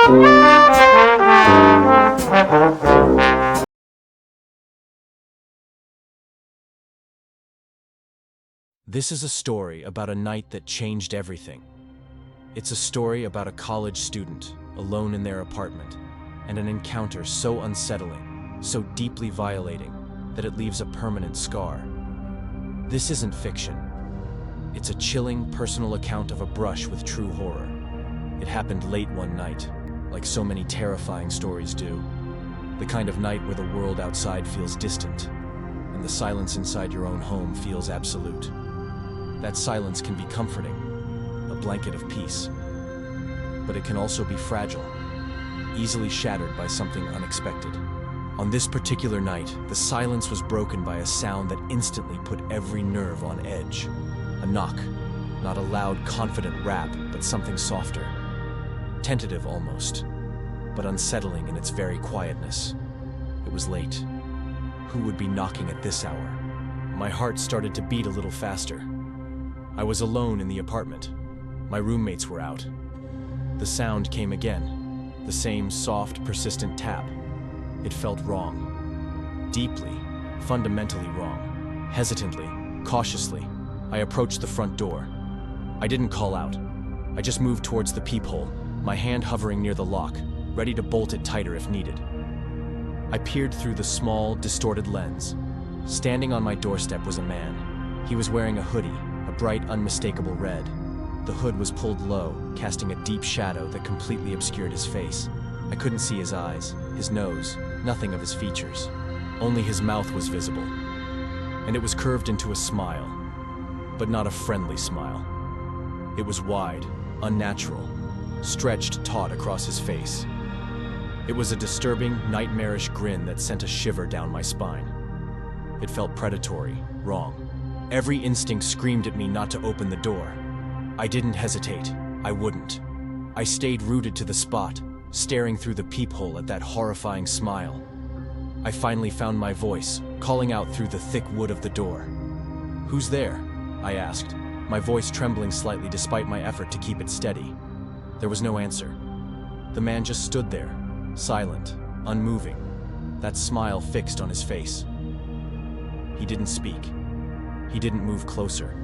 This is a story about a night that changed everything. It's a story about a college student alone in their apartment and an encounter so unsettling, so deeply violating, that it leaves a permanent scar. This isn't fiction. It's a chilling, personal account of a brush with true horror. It happened late one night, like so many terrifying stories do. The kind of night where the world outside feels distant, and the silence inside your own home feels absolute. That silence can be comforting, a blanket of peace. But it can also be fragile, easily shattered by something unexpected. On this particular night, the silence was broken by a sound that instantly put every nerve on edge. A knock, not a loud, confident rap, but something softer. Tentative almost, but unsettling in its very quietness. It was late. Who would be knocking at this hour? My heart started to beat a little faster. I was alone in the apartment. My roommates were out. The sound came again, the same soft, persistent tap. It felt wrong. Deeply, fundamentally wrong. Hesitantly, cautiously, I approached the front door. I didn't call out. I just moved towards the peephole, my hand hovering near the lock, ready to bolt it tighter if needed. I peered through the small, distorted lens. Standing on my doorstep was a man. He was wearing a hoodie, a bright, unmistakable red. The hood was pulled low, casting a deep shadow that completely obscured his face. I couldn't see his eyes, his nose, nothing of his features. Only his mouth was visible. And it was curved into a smile, but not a friendly smile. It was wide, unnatural, stretched taut across his face. It was a disturbing, nightmarish grin that sent a shiver down my spine. It felt predatory, wrong. Every instinct screamed at me not to open the door. I didn't hesitate. I wouldn't. I stayed rooted to the spot, staring through the peephole at that horrifying smile. I finally found my voice, calling out through the thick wood of the door. "Who's there?" I asked, my voice trembling slightly despite my effort to keep it steady. There was no answer. The man just stood there, silent, unmoving, that smile fixed on his face. He didn't speak. He didn't move closer.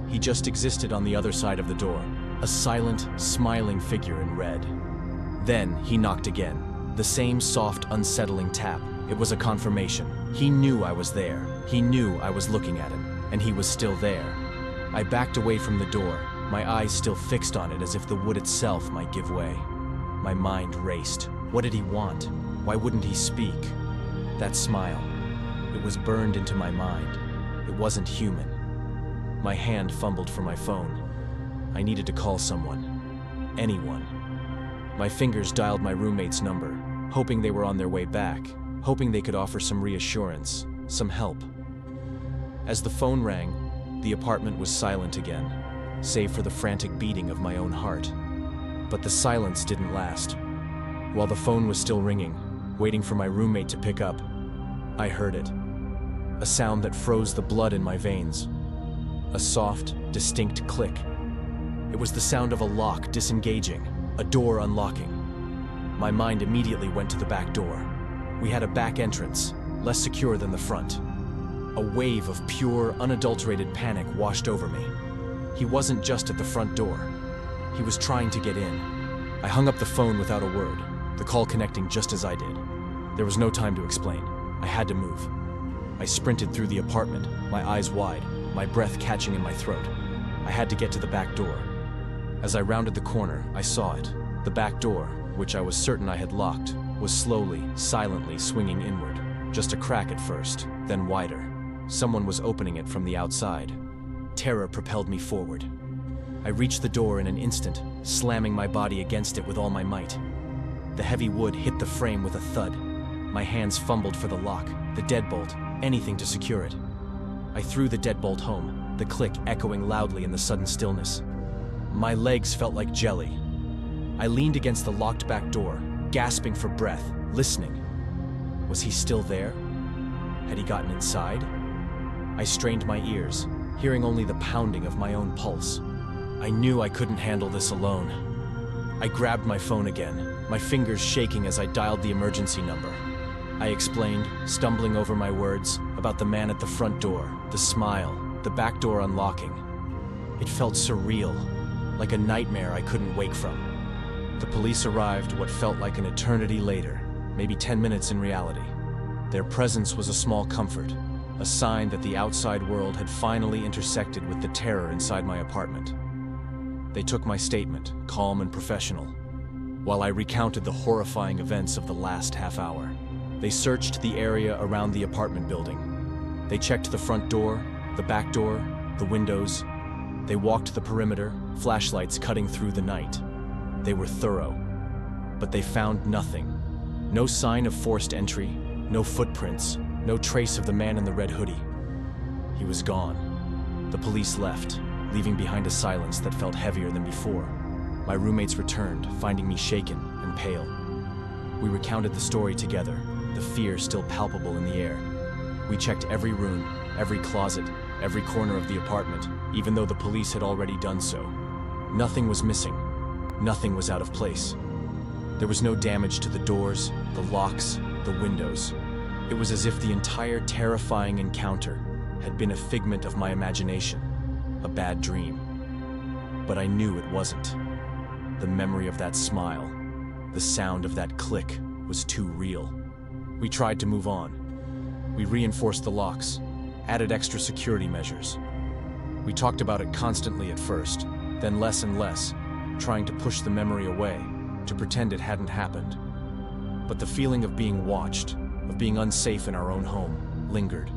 He just existed on the other side of the door, a silent, smiling figure in red. Then he knocked again, the same soft, unsettling tap. It was a confirmation. He knew I was there. He knew I was looking at him, and he was still there. I backed away from the door, my eyes still fixed on it as if the wood itself might give way. My mind raced. What did he want? Why wouldn't he speak? That smile. It was burned into my mind. It wasn't human. My hand fumbled for my phone. I needed to call someone. Anyone. My fingers dialed my roommate's number, hoping they were on their way back, hoping they could offer some reassurance, some help. As the phone rang, the apartment was silent again, save for the frantic beating of my own heart. But the silence didn't last. While the phone was still ringing, waiting for my roommate to pick up, I heard it. A sound that froze the blood in my veins. A soft, distinct click. It was the sound of a lock disengaging, a door unlocking. My mind immediately went to the back door. We had a back entrance, less secure than the front. A wave of pure, unadulterated panic washed over me. He wasn't just at the front door. He was trying to get in. I hung up the phone without a word, the call connecting just as I did. There was no time to explain. I had to move. I sprinted through the apartment, my eyes wide, my breath catching in my throat. I had to get to the back door. As I rounded the corner, I saw it. The back door, which I was certain I had locked, was slowly, silently swinging inward. Just a crack at first, then wider. Someone was opening it from the outside. Terror propelled me forward. I reached the door in an instant, slamming my body against it with all my might. The heavy wood hit the frame with a thud. My hands fumbled for the lock, the deadbolt, anything to secure it. I threw the deadbolt home, the click echoing loudly in the sudden stillness. My legs felt like jelly. I leaned against the locked back door, gasping for breath, listening. Was he still there? Had he gotten inside? I strained my ears, hearing only the pounding of my own pulse. I knew I couldn't handle this alone. I grabbed my phone again, my fingers shaking as I dialed the emergency number. I explained, stumbling over my words, about the man at the front door, the smile, the back door unlocking. It felt surreal, like a nightmare I couldn't wake from. The police arrived what felt like an eternity later, maybe 10 minutes in reality. Their presence was a small comfort, a sign that the outside world had finally intersected with the terror inside my apartment. They took my statement, calm and professional, while I recounted the horrifying events of the last half hour. They searched the area around the apartment building. They checked the front door, the back door, the windows. They walked the perimeter, flashlights cutting through the night. They were thorough, but they found nothing. No sign of forced entry, no footprints, no trace of the man in the red hoodie. He was gone. The police left, leaving behind a silence that felt heavier than before. My roommates returned, finding me shaken and pale. We recounted the story together, the fear still palpable in the air. We checked every room, every closet, every corner of the apartment, even though the police had already done so. Nothing was missing. Nothing was out of place. There was no damage to the doors, the locks, the windows. It was as if the entire terrifying encounter had been a figment of my imagination, a bad dream. But I knew it wasn't. The memory of that smile, the sound of that click, was too real. We tried to move on. We reinforced the locks, added extra security measures. We talked about it constantly at first, then less and less, trying to push the memory away, to pretend it hadn't happened. But the feeling of being watched, of being unsafe in our own home, lingered.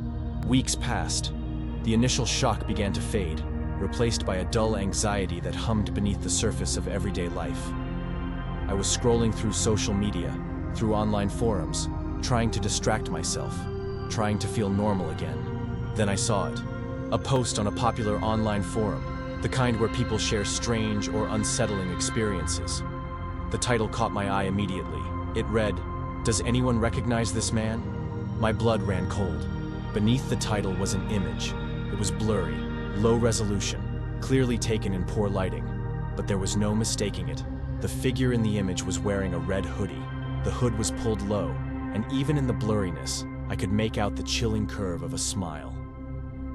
Weeks passed. The initial shock began to fade, replaced by a dull anxiety that hummed beneath the surface of everyday life. I was scrolling through social media, through online forums, trying to distract myself, trying to feel normal again. Then I saw it. A post on a popular online forum, the kind where people share strange or unsettling experiences. The title caught my eye immediately. It read, "Does anyone recognize this man?" My blood ran cold. Beneath the title was an image. It was blurry, low resolution, clearly taken in poor lighting, but there was no mistaking it. The figure in the image was wearing a red hoodie. The hood was pulled low, and even in the blurriness, I could make out the chilling curve of a smile.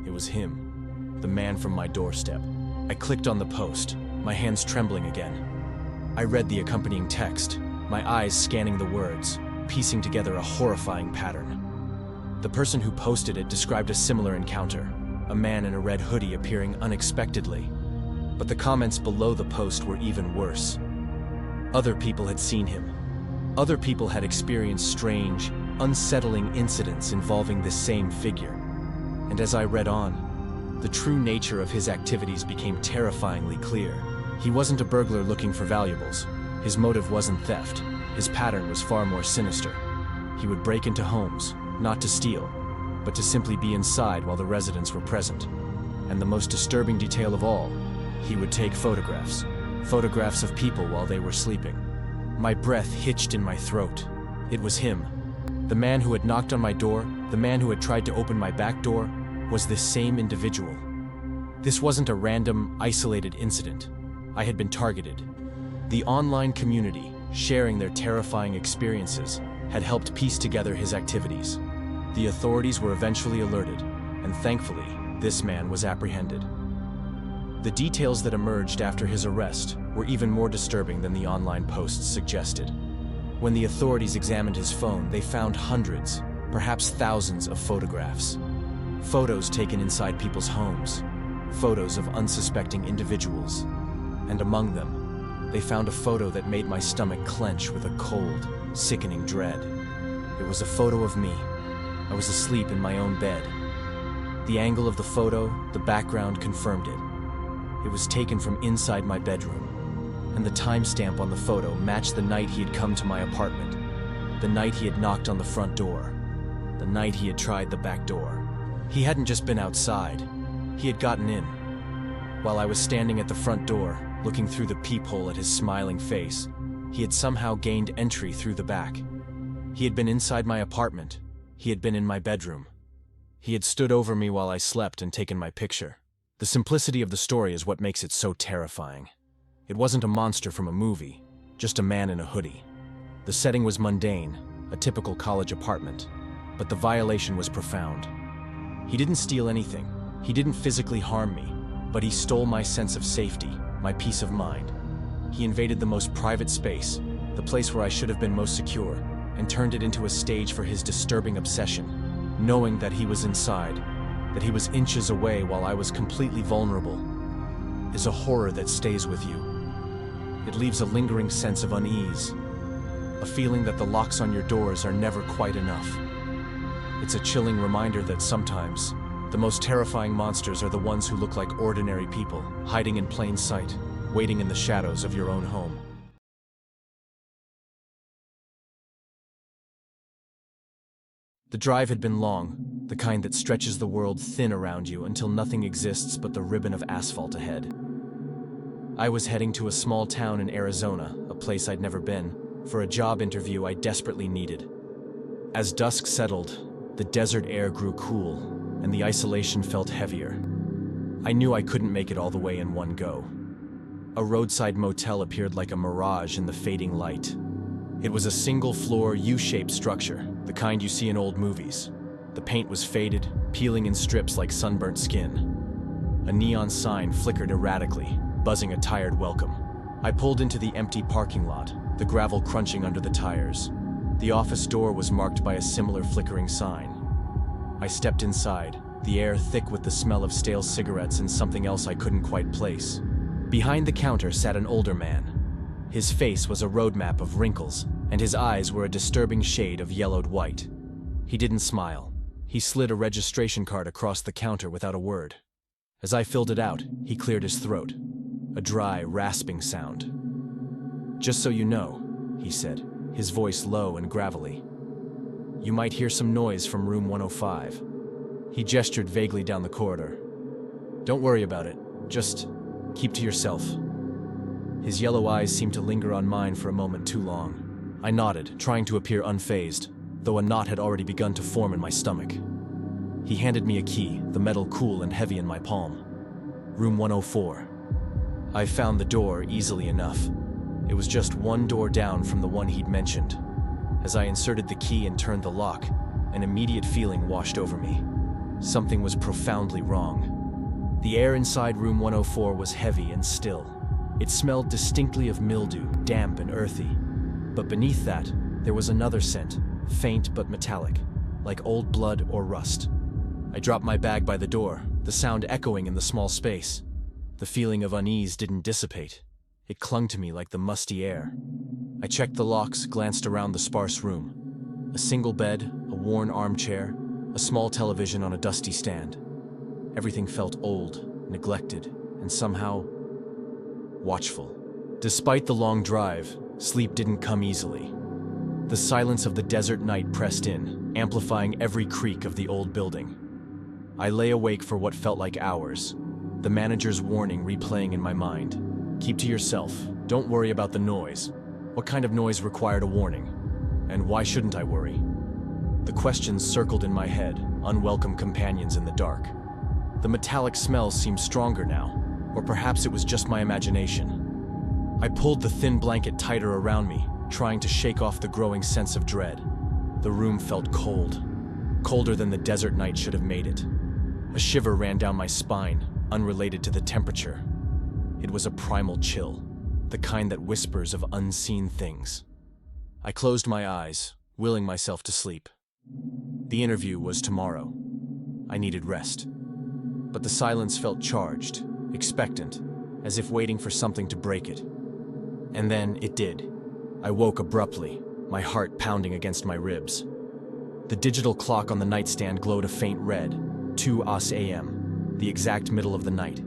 It was him, the man from my doorstep. I clicked on the post, my hands trembling again. I read the accompanying text, my eyes scanning the words, piecing together a horrifying pattern. The person who posted it described a similar encounter, a man in a red hoodie appearing unexpectedly. But the comments below the post were even worse. Other people had seen him. Other people had experienced strange, unsettling incidents involving this same figure. And as I read on, the true nature of his activities became terrifyingly clear. He wasn't a burglar looking for valuables. His motive wasn't theft. His pattern was far more sinister. He would break into homes, not to steal, but to simply be inside while the residents were present. And the most disturbing detail of all, he would take photographs. Photographs of people while they were sleeping. My breath hitched in my throat. It was him. The man who had knocked on my door, the man who had tried to open my back door, was this same individual. This wasn't a random, isolated incident. I had been targeted. The online community, sharing their terrifying experiences, had helped piece together his activities. The authorities were eventually alerted, and thankfully, this man was apprehended. The details that emerged after his arrest were even more disturbing than the online posts suggested. When the authorities examined his phone, they found hundreds, perhaps thousands of photographs. Photos taken inside people's homes, photos of unsuspecting individuals. And among them, they found a photo that made my stomach clench with a cold, sickening dread. It was a photo of me. I was asleep in my own bed. The angle of the photo, the background confirmed it. It was taken from inside my bedroom, and the timestamp on the photo matched the night he had come to my apartment, the night he had knocked on the front door, the night he had tried the back door. He hadn't just been outside, he had gotten in. While I was standing at the front door, looking through the peephole at his smiling face, he had somehow gained entry through the back. He had been inside my apartment, he had been in my bedroom. He had stood over me while I slept and taken my picture. The simplicity of the story is what makes it so terrifying. It wasn't a monster from a movie. just a man in a hoodie. The setting was mundane, a typical college apartment, but the violation was profound. He didn't steal anything. He didn't physically harm me, but he stole my sense of safety, my peace of mind. He invaded the most private space, the place where I should have been most secure, and turned it into a stage for his disturbing obsession, knowing that he was inside, that he was inches away while I was completely vulnerable, is a horror that stays with you. It leaves a lingering sense of unease, a feeling that the locks on your doors are never quite enough. It's a chilling reminder that sometimes, the most terrifying monsters are the ones who look like ordinary people, hiding in plain sight, waiting in the shadows of your own home. The drive had been long, the kind that stretches the world thin around you until nothing exists but the ribbon of asphalt ahead. I was heading to a small town in Arizona, a place I'd never been, for a job interview I desperately needed. As dusk settled, the desert air grew cool, and the isolation felt heavier. I knew I couldn't make it all the way in one go. A roadside motel appeared like a mirage in the fading light. It was a single-floor, U-shaped structure, the kind you see in old movies. The paint was faded, peeling in strips like sunburnt skin. A neon sign flickered erratically, buzzing a tired welcome. I pulled into the empty parking lot, the gravel crunching under the tires. The office door was marked by a similar flickering sign. I stepped inside, the air thick with the smell of stale cigarettes and something else I couldn't quite place. Behind the counter sat an older man. His face was a roadmap of wrinkles, and his eyes were a disturbing shade of yellowed white. He didn't smile. He slid a registration card across the counter without a word. As I filled it out, he cleared his throat. A dry, rasping sound. "Just so you know," he said, his voice low and gravelly. "You might hear some noise from room 105. He gestured vaguely down the corridor. "Don't worry about it. Just keep to yourself." His yellow eyes seemed to linger on mine for a moment too long. I nodded, trying to appear unfazed, though a knot had already begun to form in my stomach. He handed me a key, the metal cool and heavy in my palm. Room 104. I found the door easily enough. It was just one door down from the one he'd mentioned. As I inserted the key and turned the lock, an immediate feeling washed over me. Something was profoundly wrong. The air inside room 104 was heavy and still. It smelled distinctly of mildew, damp and earthy. But beneath that, there was another scent, faint but metallic, like old blood or rust. I dropped my bag by the door, the sound echoing in the small space. The feeling of unease didn't dissipate. It clung to me like the musty air. I checked the locks, glanced around the sparse room. A single bed, a worn armchair, a small television on a dusty stand. Everything felt old, neglected, and somehow watchful. Despite the long drive, sleep didn't come easily. The silence of the desert night pressed in, amplifying every creak of the old building. I lay awake for what felt like hours, the manager's warning replaying in my mind. "Keep to yourself. Don't worry about the noise." What kind of noise required a warning? And why shouldn't I worry? The questions circled in my head, unwelcome companions in the dark. The metallic smell seemed stronger now, or perhaps it was just my imagination. I pulled the thin blanket tighter around me, trying to shake off the growing sense of dread. The room felt cold, colder than the desert night should have made it. A shiver ran down my spine, unrelated to the temperature. It was a primal chill, the kind that whispers of unseen things. I closed my eyes, willing myself to sleep. The interview was tomorrow. I needed rest. But the silence felt charged, expectant, as if waiting for something to break it. And then it did. I woke abruptly, my heart pounding against my ribs. The digital clock on the nightstand glowed a faint red, 2 a.m., the exact middle of the night.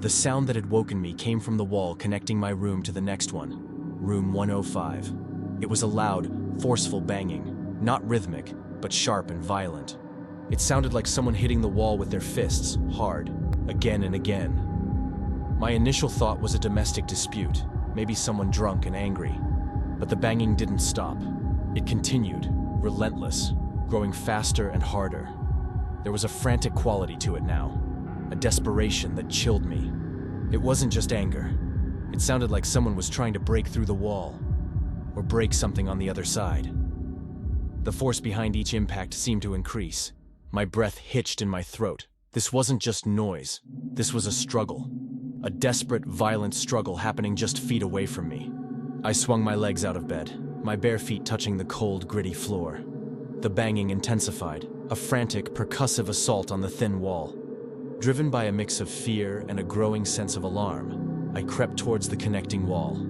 The sound that had woken me came from the wall connecting my room to the next one, room 105. It was a loud, forceful banging, not rhythmic, but sharp and violent. It sounded like someone hitting the wall with their fists, hard, again and again. My initial thought was a domestic dispute, maybe someone drunk and angry. But the banging didn't stop. It continued, relentless, growing faster and harder. There was a frantic quality to it now, a desperation that chilled me. It wasn't just anger. It sounded like someone was trying to break through the wall, or break something on the other side. The force behind each impact seemed to increase. My breath hitched in my throat. This wasn't just noise. This was a struggle. A desperate, violent struggle happening just feet away from me. I swung my legs out of bed, my bare feet touching the cold, gritty floor. The banging intensified, a frantic, percussive assault on the thin wall. Driven by a mix of fear and a growing sense of alarm, I crept towards the connecting wall.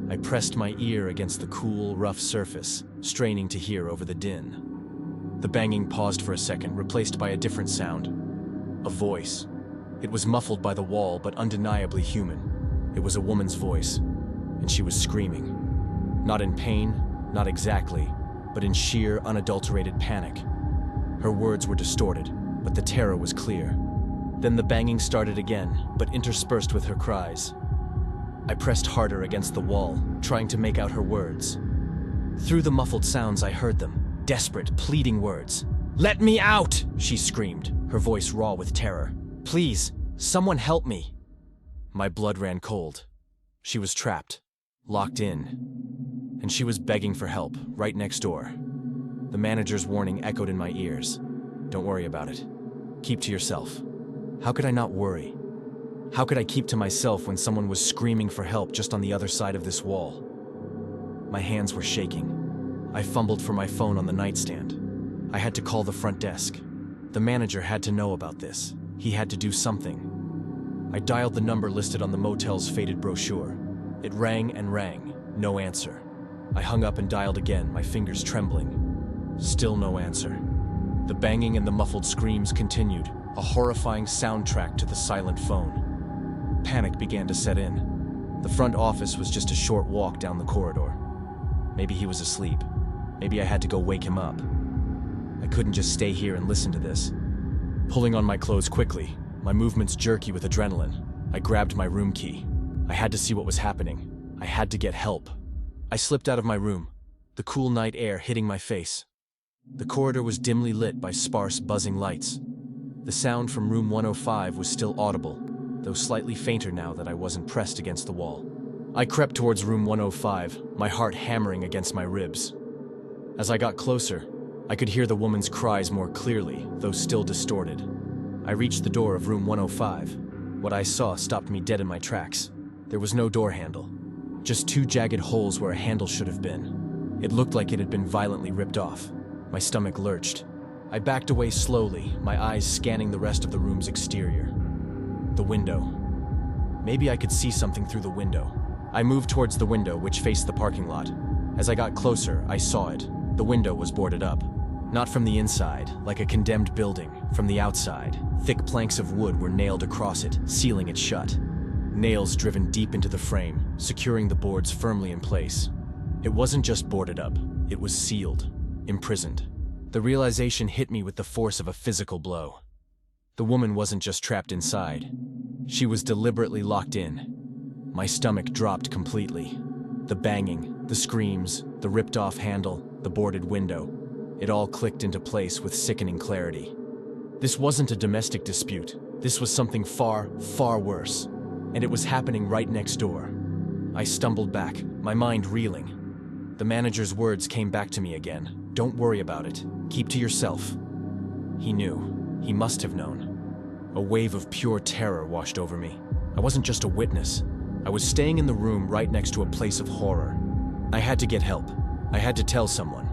I pressed my ear against the cool, rough surface, straining to hear over the din. The banging paused for a second, replaced by a different sound. A voice. It was muffled by the wall, but undeniably human. It was a woman's voice, and she was screaming. Not in pain, not exactly, but in sheer, unadulterated panic. Her words were distorted, but the terror was clear. Then the banging started again, but interspersed with her cries. I pressed harder against the wall, trying to make out her words. Through the muffled sounds, I heard them, desperate, pleading words. "Let me out!" she screamed, her voice raw with terror. "Please, someone help me!" My blood ran cold. She was trapped, locked in, and she was begging for help, right next door. The manager's warning echoed in my ears. "Don't worry about it. Keep to yourself." How could I not worry? How could I keep to myself when someone was screaming for help just on the other side of this wall? My hands were shaking. I fumbled for my phone on the nightstand. I had to call the front desk. The manager had to know about this. He had to do something. I dialed the number listed on the motel's faded brochure. It rang and rang. No answer. I hung up and dialed again, my fingers trembling. Still no answer. The banging and the muffled screams continued, a horrifying soundtrack to the silent phone. Panic began to set in. The front office was just a short walk down the corridor. Maybe he was asleep. Maybe I had to go wake him up. I couldn't just stay here and listen to this. Pulling on my clothes quickly, my movements jerky with adrenaline, I grabbed my room key. I had to see what was happening. I had to get help. I slipped out of my room, the cool night air hitting my face. The corridor was dimly lit by sparse, buzzing lights. The sound from room 105 was still audible, though slightly fainter now that I wasn't pressed against the wall. I crept towards room 105, my heart hammering against my ribs. As I got closer, I could hear the woman's cries more clearly, though still distorted. I reached the door of room 105. What I saw stopped me dead in my tracks. There was no door handle, just two jagged holes where a handle should have been. It looked like it had been violently ripped off. My stomach lurched. I backed away slowly, my eyes scanning the rest of the room's exterior. The window. Maybe I could see something through the window. I moved towards the window, which faced the parking lot. As I got closer, I saw it. The window was boarded up. Not from the inside, like a condemned building. From the outside, thick planks of wood were nailed across it, sealing it shut. Nails driven deep into the frame, securing the boards firmly in place. It wasn't just boarded up, it was sealed, imprisoned. The realization hit me with the force of a physical blow. The woman wasn't just trapped inside. She was deliberately locked in. My stomach dropped completely. The banging, the screams, the ripped-off handle, the boarded window. It all clicked into place with sickening clarity. This wasn't a domestic dispute. This was something far, far worse. And it was happening right next door. I stumbled back, my mind reeling. The manager's words came back to me again. "Don't worry about it. Keep to yourself." He knew. He must have known. A wave of pure terror washed over me. I wasn't just a witness. I was staying in the room right next to a place of horror. I had to get help. I had to tell someone.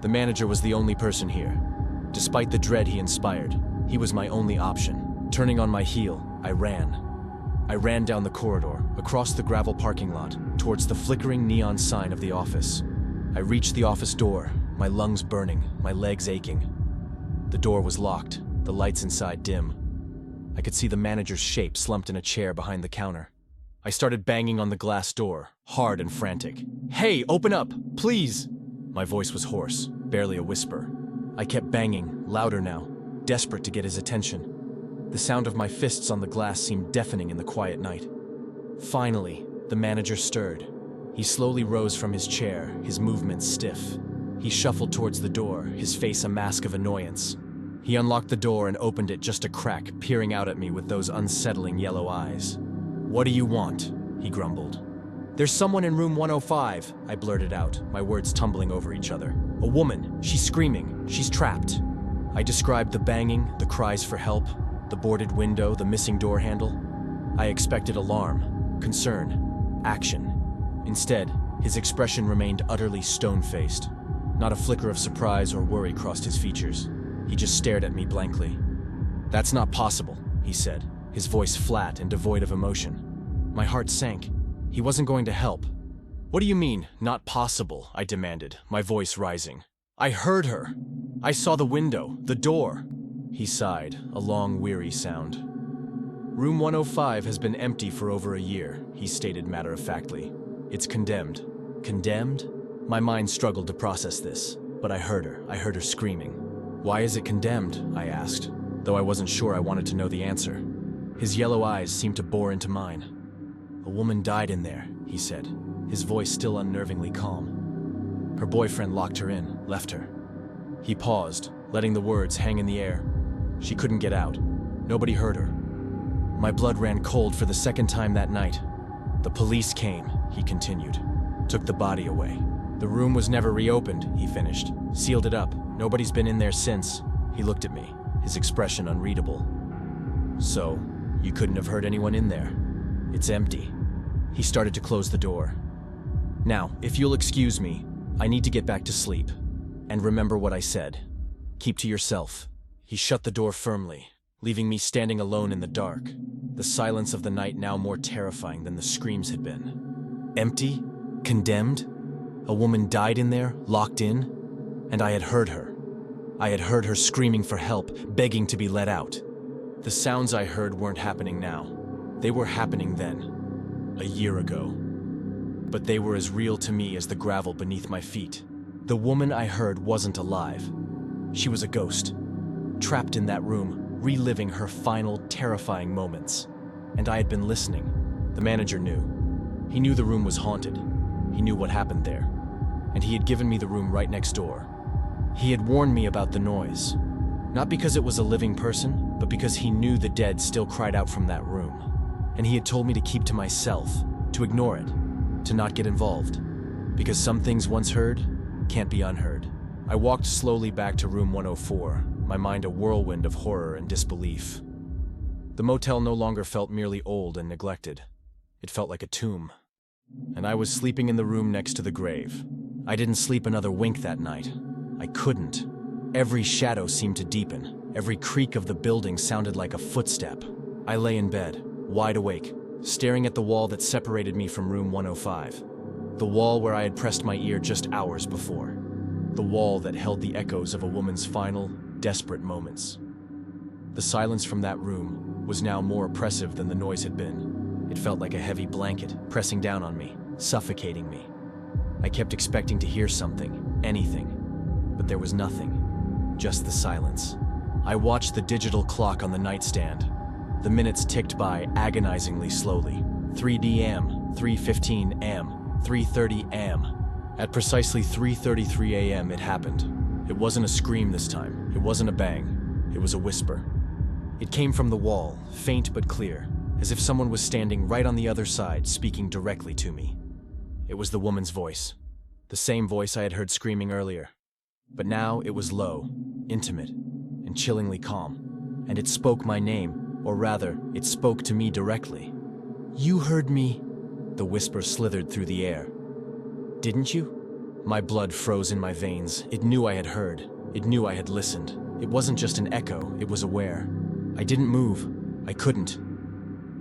The manager was the only person here. Despite the dread he inspired, he was my only option. Turning on my heel, I ran. I ran down the corridor, across the gravel parking lot, towards the flickering neon sign of the office. I reached the office door, my lungs burning, my legs aching. The door was locked, the lights inside dim. I could see the manager's shape slumped in a chair behind the counter. I started banging on the glass door, hard and frantic. "Hey, open up, please!" My voice was hoarse, barely a whisper. I kept banging, louder now, desperate to get his attention. The sound of my fists on the glass seemed deafening in the quiet night. Finally, the manager stirred. He slowly rose from his chair, his movements stiff. He shuffled towards the door, his face a mask of annoyance. He unlocked the door and opened it just a crack, peering out at me with those unsettling yellow eyes. "What do you want?" he grumbled. "There's someone in room 105, I blurted out, my words tumbling over each other. "A woman. She's screaming. She's trapped." I described the banging, the cries for help, the boarded window, the missing door handle. I expected alarm, concern, action. Instead, his expression remained utterly stone-faced. Not a flicker of surprise or worry crossed his features. He just stared at me blankly. "That's not possible," he said, his voice flat and devoid of emotion. My heart sank. He wasn't going to help. "What do you mean, not possible?" I demanded, my voice rising. "I heard her. I saw the window, the door." He sighed, a long, weary sound. "Room 105 has been empty for over a year," he stated matter-of-factly. "It's condemned." Condemned? My mind struggled to process this, but I heard her screaming. "Why is it condemned?" I asked, though I wasn't sure I wanted to know the answer. His yellow eyes seemed to bore into mine. "A woman died in there," he said, his voice still unnervingly calm. "Her boyfriend locked her in, left her." He paused, letting the words hang in the air. "She couldn't get out. Nobody heard her." My blood ran cold for the second time that night. "The police came," he continued, "took the body away. The room was never reopened," he finished. "Sealed it up. Nobody's been in there since." He looked at me, his expression unreadable. "So, you couldn't have heard anyone in there? It's empty." He started to close the door. "Now, if you'll excuse me, I need to get back to sleep. And remember what I said. Keep to yourself." He shut the door firmly, leaving me standing alone in the dark, the silence of the night now more terrifying than the screams had been. Empty? Condemned? A woman died in there, locked in? And I had heard her. I had heard her screaming for help, begging to be let out. The sounds I heard weren't happening now. They were happening then, a year ago. But they were as real to me as the gravel beneath my feet. The woman I heard wasn't alive. She was a ghost, trapped in that room, reliving her final, terrifying moments. And I had been listening. The manager knew. He knew the room was haunted. He knew what happened there. And he had given me the room right next door. He had warned me about the noise. Not because it was a living person, but because he knew the dead still cried out from that room. And he had told me to keep to myself, to ignore it, to not get involved. Because some things once heard can't be unheard. I walked slowly back to room 104, my mind a whirlwind of horror and disbelief. The motel no longer felt merely old and neglected. It felt like a tomb. And I was sleeping in the room next to the grave. I didn't sleep another wink that night. I couldn't. Every shadow seemed to deepen. Every creak of the building sounded like a footstep. I lay in bed, wide awake, staring at the wall that separated me from room 105. The wall where I had pressed my ear just hours before. The wall that held the echoes of a woman's final, desperate moments. The silence from that room was now more oppressive than the noise had been. It felt like a heavy blanket pressing down on me, suffocating me. I kept expecting to hear something, anything, but there was nothing, just the silence. I watched the digital clock on the nightstand. The minutes ticked by agonizingly slowly. 3 a.m., 3:15 a.m., 3:30 a.m. At precisely 3:33 a.m. it happened. It wasn't a scream this time. It wasn't a bang. It was a whisper. It came from the wall, faint but clear, as if someone was standing right on the other side, speaking directly to me. It was the woman's voice, the same voice I had heard screaming earlier. But now it was low, intimate, and chillingly calm. And it spoke my name, or rather, it spoke to me directly. "You heard me," the whisper slithered through the air. "Didn't you?" My blood froze in my veins. It knew I had heard. It knew I had listened. It wasn't just an echo, it was aware. I didn't move. I couldn't.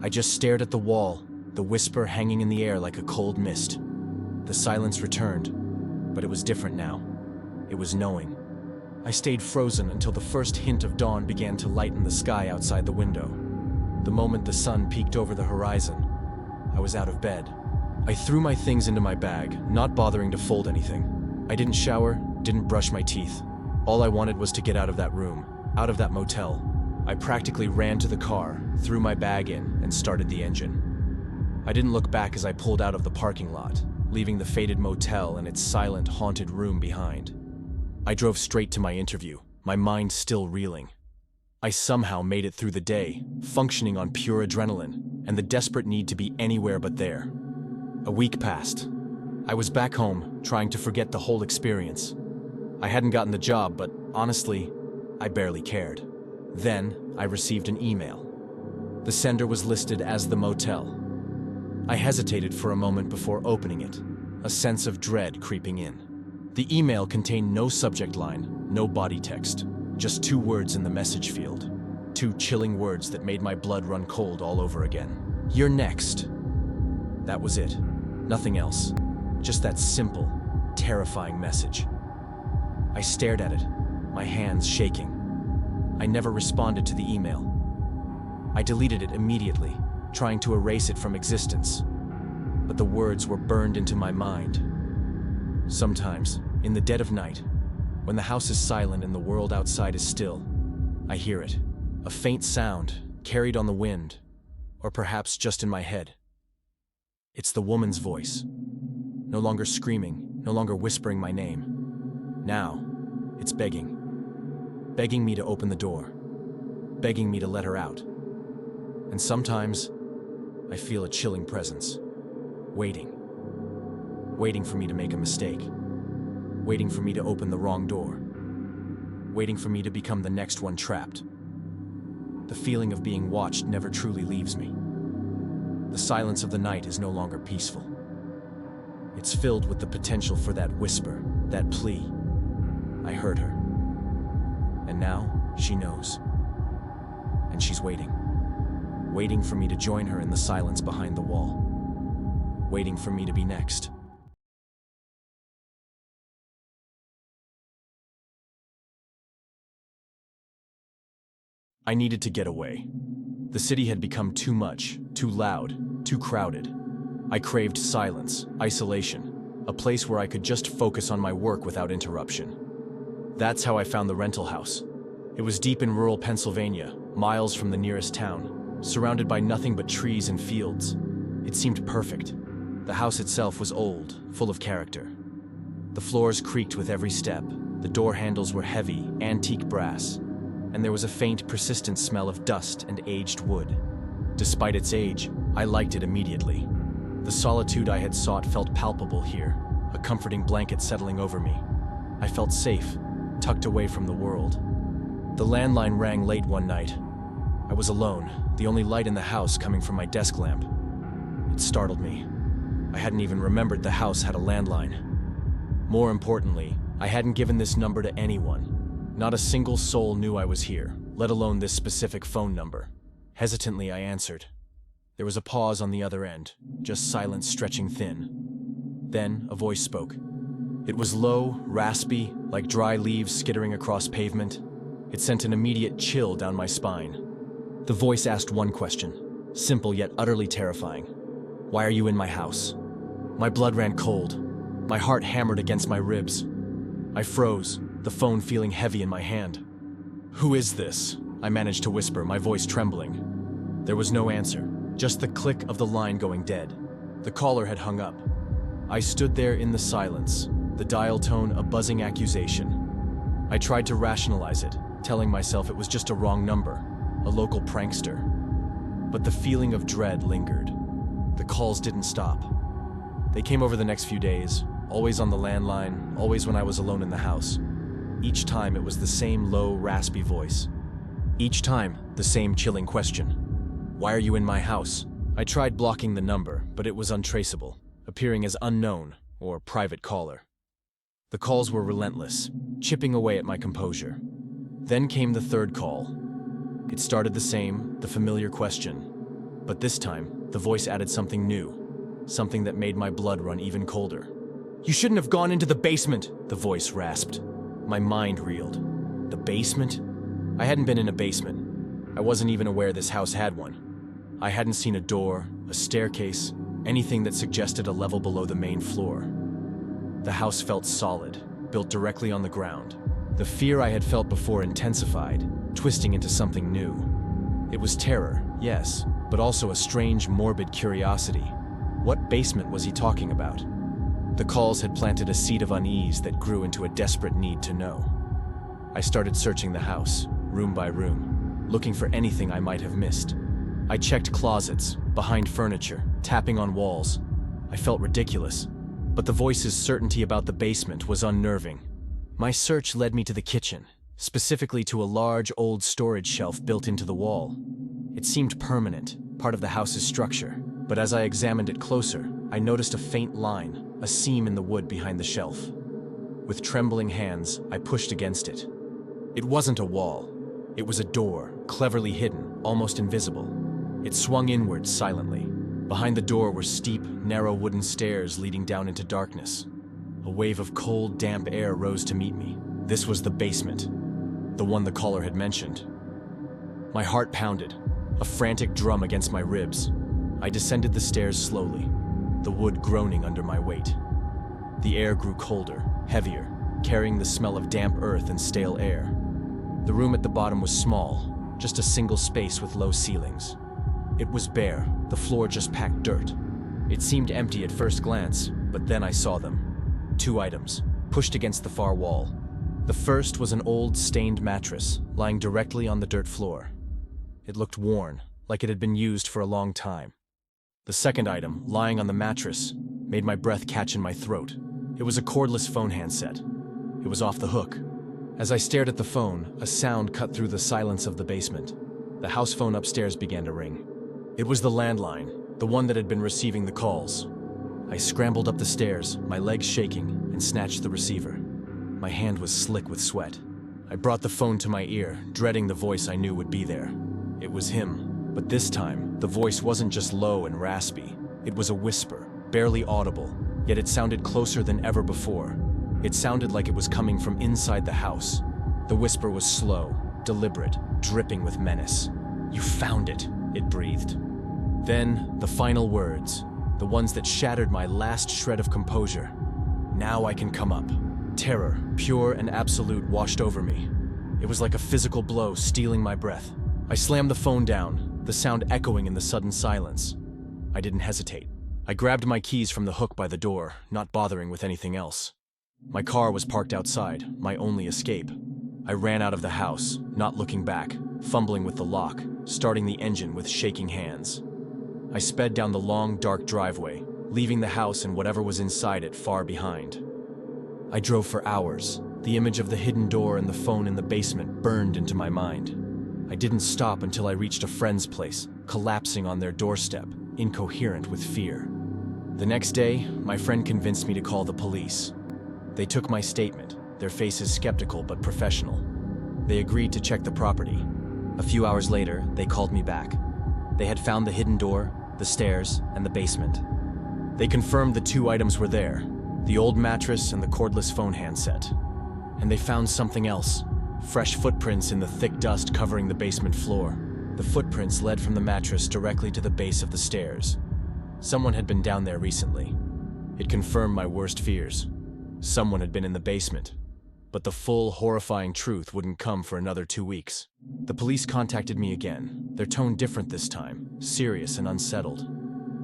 I just stared at the wall, the whisper hanging in the air like a cold mist. The silence returned, but it was different now. It was knowing. I stayed frozen until the first hint of dawn began to lighten the sky outside the window. The moment the sun peeked over the horizon, I was out of bed. I threw my things into my bag, not bothering to fold anything. I didn't shower, didn't brush my teeth. All I wanted was to get out of that room, out of that motel. I practically ran to the car, threw my bag in, and started the engine. I didn't look back as I pulled out of the parking lot, leaving the faded motel and its silent, haunted room behind. I drove straight to my interview, my mind still reeling. I somehow made it through the day, functioning on pure adrenaline, and the desperate need to be anywhere but there. A week passed. I was back home, trying to forget the whole experience. I hadn't gotten the job, but honestly, I barely cared. Then, I received an email. The sender was listed as the motel. I hesitated for a moment before opening it, a sense of dread creeping in. The email contained no subject line, no body text, just 2 words in the message field. 2 chilling words that made my blood run cold all over again. "You're next." That was it. Nothing else. Just that simple, terrifying message. I stared at it, my hands shaking. I never responded to the email. I deleted it immediately, trying to erase it from existence. But the words were burned into my mind. Sometimes, in the dead of night, when the house is silent and the world outside is still, I hear it. A faint sound, carried on the wind, or perhaps just in my head. It's the woman's voice. No longer screaming, no longer whispering my name. Now, it's begging. Begging me to open the door. Begging me to let her out. And sometimes, I feel a chilling presence. Waiting. Waiting for me to make a mistake. Waiting for me to open the wrong door. Waiting for me to become the next one trapped. The feeling of being watched never truly leaves me. The silence of the night is no longer peaceful. It's filled with the potential for that whisper, that plea. I heard her. And now, she knows. And she's waiting. Waiting for me to join her in the silence behind the wall. Waiting for me to be next. I needed to get away. The city had become too much, too loud, too crowded. I craved silence, isolation, a place where I could just focus on my work without interruption. That's how I found the rental house. It was deep in rural Pennsylvania, miles from the nearest town, surrounded by nothing but trees and fields. It seemed perfect. The house itself was old, full of character. The floors creaked with every step, the door handles were heavy, antique brass, and there was a faint, persistent smell of dust and aged wood. Despite its age, I liked it immediately. The solitude I had sought felt palpable here, a comforting blanket settling over me. I felt safe, tucked away from the world. The landline rang late one night. I was alone, the only light in the house coming from my desk lamp. It startled me. I hadn't even remembered the house had a landline. More importantly, I hadn't given this number to anyone. Not a single soul knew I was here, let alone this specific phone number. Hesitantly, I answered. There was a pause on the other end, just silence stretching thin. Then, a voice spoke. It was low, raspy, like dry leaves skittering across pavement. It sent an immediate chill down my spine. The voice asked one question, simple yet utterly terrifying. Why are you in my house? My blood ran cold. My heart hammered against my ribs. I froze, the phone feeling heavy in my hand. Who is this? I managed to whisper, my voice trembling. There was no answer, just the click of the line going dead. The caller had hung up. I stood there in the silence, the dial tone a buzzing accusation. I tried to rationalize it, telling myself it was just a wrong number, a local prankster. But the feeling of dread lingered. The calls didn't stop. They came over the next few days, always on the landline, always when I was alone in the house. Each time it was the same low, raspy voice. Each time, the same chilling question. Why are you in my house? I tried blocking the number, but it was untraceable, appearing as unknown or private caller. The calls were relentless, chipping away at my composure. Then came the third call. It started the same, the familiar question. But this time, the voice added something new, something that made my blood run even colder. You shouldn't have gone into the basement, the voice rasped. My mind reeled. The basement? I hadn't been in a basement. I wasn't even aware this house had one. I hadn't seen a door, a staircase, anything that suggested a level below the main floor. The house felt solid, built directly on the ground. The fear I had felt before intensified, twisting into something new. It was terror, yes, but also a strange, morbid curiosity. What basement was he talking about? The calls had planted a seed of unease that grew into a desperate need to know. I started searching the house, room by room, looking for anything I might have missed. I checked closets, behind furniture, tapping on walls. I felt ridiculous, but the voice's certainty about the basement was unnerving. My search led me to the kitchen, specifically to a large old storage shelf built into the wall. It seemed permanent, part of the house's structure, but as I examined it closer, I noticed a faint line, a seam in the wood behind the shelf. With trembling hands, I pushed against it. It wasn't a wall. It was a door, cleverly hidden, almost invisible. It swung inwards silently. Behind the door were steep, narrow wooden stairs leading down into darkness. A wave of cold, damp air rose to meet me. This was the basement, the one the caller had mentioned. My heart pounded, a frantic drum against my ribs. I descended the stairs slowly, the wood groaning under my weight. The air grew colder, heavier, carrying the smell of damp earth and stale air. The room at the bottom was small, just a single space with low ceilings. It was bare, the floor just packed dirt. It seemed empty at first glance, but then I saw them. 2 items, pushed against the far wall. The first was an old, stained mattress, lying directly on the dirt floor. It looked worn, like it had been used for a long time. The second item, lying on the mattress, made my breath catch in my throat. It was a cordless phone handset. It was off the hook. As I stared at the phone, a sound cut through the silence of the basement. The house phone upstairs began to ring. It was the landline, the one that had been receiving the calls. I scrambled up the stairs, my legs shaking, and snatched the receiver. My hand was slick with sweat. I brought the phone to my ear, dreading the voice I knew would be there. It was him, but this time, the voice wasn't just low and raspy. It was a whisper, barely audible, yet it sounded closer than ever before. It sounded like it was coming from inside the house. The whisper was slow, deliberate, dripping with menace. "You found it," it breathed. Then, the final words, the ones that shattered my last shred of composure. "Now I can come up." Terror, pure and absolute, washed over me. It was like a physical blow stealing my breath. I slammed the phone down, the sound echoing in the sudden silence. I didn't hesitate. I grabbed my keys from the hook by the door, not bothering with anything else. My car was parked outside, my only escape. I ran out of the house, not looking back, fumbling with the lock, starting the engine with shaking hands. I sped down the long, dark driveway, leaving the house and whatever was inside it far behind. I drove for hours. The image of the hidden door and the phone in the basement burned into my mind. I didn't stop until I reached a friend's place, collapsing on their doorstep, incoherent with fear. The next day, my friend convinced me to call the police. They took my statement, their faces skeptical but professional. They agreed to check the property. A few hours later, they called me back. They had found the hidden door, the stairs, and the basement. They confirmed the 2 items were there, the old mattress and the cordless phone handset. And they found something else, fresh footprints in the thick dust covering the basement floor. The footprints led from the mattress directly to the base of the stairs. Someone had been down there recently. It confirmed my worst fears. Someone had been in the basement. But the full, horrifying truth wouldn't come for another 2 weeks. The police contacted me again, their tone different this time, serious and unsettled.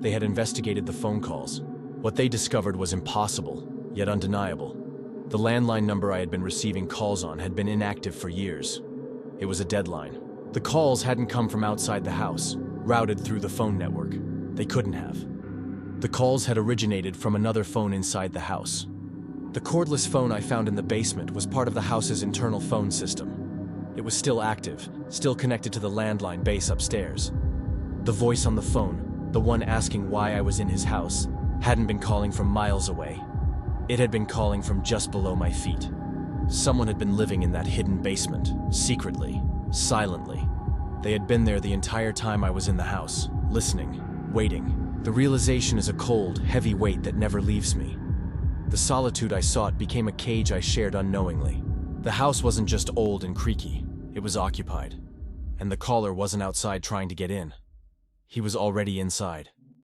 They had investigated the phone calls. What they discovered was impossible, yet undeniable. The landline number I had been receiving calls on had been inactive for years. It was a deadline. The calls hadn't come from outside the house, routed through the phone network. They couldn't have. The calls had originated from another phone inside the house. The cordless phone I found in the basement was part of the house's internal phone system. It was still active, still connected to the landline base upstairs. The voice on the phone, the one asking why I was in his house, hadn't been calling from miles away. It had been calling from just below my feet. Someone had been living in that hidden basement, secretly, silently. They had been there the entire time I was in the house, listening, waiting. The realization is a cold, heavy weight that never leaves me. The solitude I sought became a cage I shared unknowingly. The house wasn't just old and creaky, it was occupied. And the caller wasn't outside trying to get in. He was already inside.